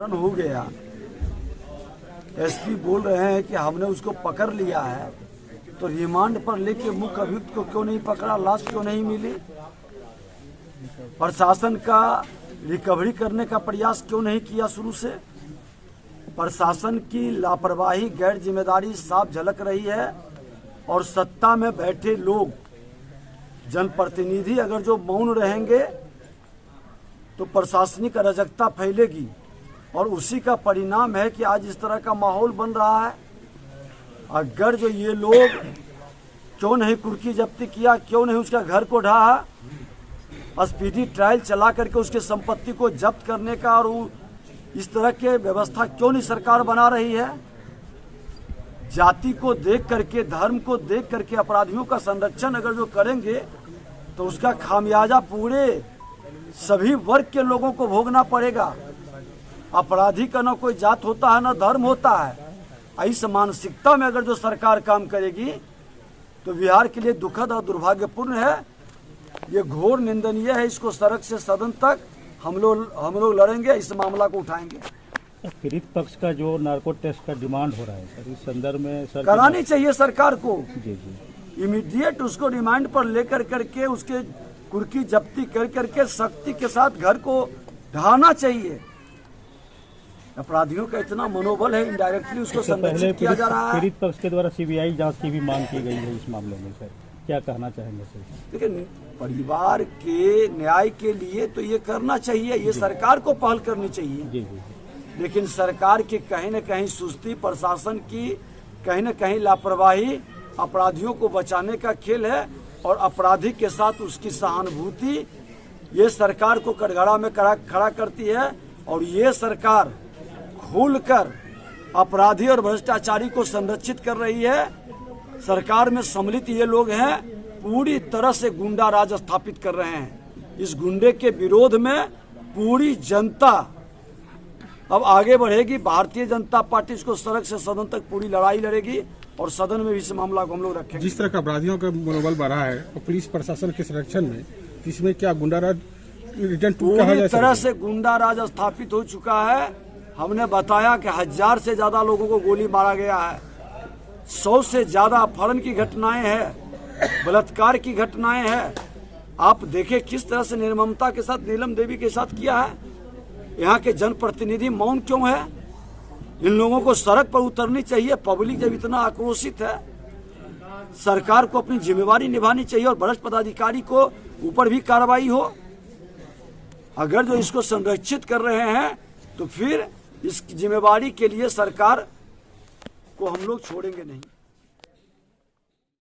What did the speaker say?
हो गया। एसपी बोल रहे हैं कि हमने उसको पकड़ लिया है, तो रिमांड पर लेके मुख्य अभियुक्त को क्यों नहीं पकड़ा, लाश क्यों नहीं मिली? प्रशासन का रिकवरी करने का प्रयास क्यों नहीं किया शुरू से? प्रशासन की लापरवाही, गैर जिम्मेदारी साफ झलक रही है। और सत्ता में बैठे लोग, जनप्रतिनिधि अगर जो मौन रहेंगे तो प्रशासनिक अराजकता फैलेगी, और उसी का परिणाम है कि आज इस तरह का माहौल बन रहा है। अगर जो ये लोग क्यों नहीं कुर्की जब्ती किया, क्यों नहीं उसका घर को ढहा, स्पीडी ट्रायल चला करके उसके संपत्ति को जब्त करने का, और इस तरह के व्यवस्था क्यों नहीं सरकार बना रही है? जाति को देख करके, धर्म को देख करके अपराधियों का संरक्षण अगर जो करेंगे तो उसका खामियाजा पूरे सभी वर्ग के लोगों को भोगना पड़ेगा। अपराधी का न कोई जात होता है, न धर्म होता है। इस मानसिकता में अगर जो सरकार काम करेगी तो बिहार के लिए दुखद और दुर्भाग्यपूर्ण है। ये घोर निंदनीय है। इसको सड़क से सदन तक हम लोग लड़ेंगे, इस मामला को उठाएंगे। पीड़ित पक्ष का जो नार्को टेस्ट का डिमांड हो रहा है सर, इस संदर्भ में सर करानी चाहिए सरकार को। जी जी, इमीडिएट उसको रिमांड पर लेकर करके उसके कुर्की जब्ती कर करके सख्ती के साथ घर को ढहाना चाहिए। अपराधियों का इतना मनोबल है, इनडायरेक्टली उसको संरक्षित किया जा रहा है। पीड़ित पक्ष के द्वारा सीबीआई जांच की भी मांग की गई है इस मामले में, सर क्या कहना चाहेंगे सर? देखिए, परिवार के न्याय के लिए तो ये करना चाहिए, ये सरकार को पहल करनी चाहिए। जी जी, लेकिन सरकार की कहीं न कहीं सुस्ती, प्रशासन की कहीं न कहीं लापरवाही अपराधियों को बचाने का खेल है, और अपराधी के साथ उसकी सहानुभूति ये सरकार को कटघरा में खड़ा करती है। और ये सरकार खुलकर अपराधी और भ्रष्टाचारी को संरक्षित कर रही है। सरकार में सम्मिलित ये लोग हैं, पूरी तरह से गुंडा राज स्थापित कर रहे हैं। इस गुंडे के विरोध में पूरी जनता अब आगे बढ़ेगी। भारतीय जनता पार्टी इसको सड़क से सदन तक पूरी लड़ाई लड़ेगी, और सदन में भी इस मामला को हम लोग रखेंगे। जिस तरह का अपराधियों का मनोबल बढ़ा है और पुलिस प्रशासन के संरक्षण में, इसमें क्या गुंडा राज रिटर्न टू कहा पूरी तरह से गुंडा राज स्थापित हो चुका है। हमने बताया कि 1000 से ज्यादा लोगों को गोली मारा गया है, 100 से ज्यादा अपहरण की घटनाएं हैं, बलात्कार की घटनाएं हैं। आप देखें किस तरह से निर्ममता के साथ नीलम देवी के साथ किया है। यहाँ के जनप्रतिनिधि मौन क्यों है? इन लोगों को सड़क पर उतरनी चाहिए। पब्लिक जब इतना आक्रोशित है, सरकार को अपनी जिम्मेवारी निभानी चाहिए, और भ्रष्ट पदाधिकारी को ऊपर भी कार्रवाई हो। अगर जो इसको संरक्षित कर रहे हैं तो फिर इस जिम्मेवारी के लिए सरकार को हम लोग छोड़ेंगे नहीं।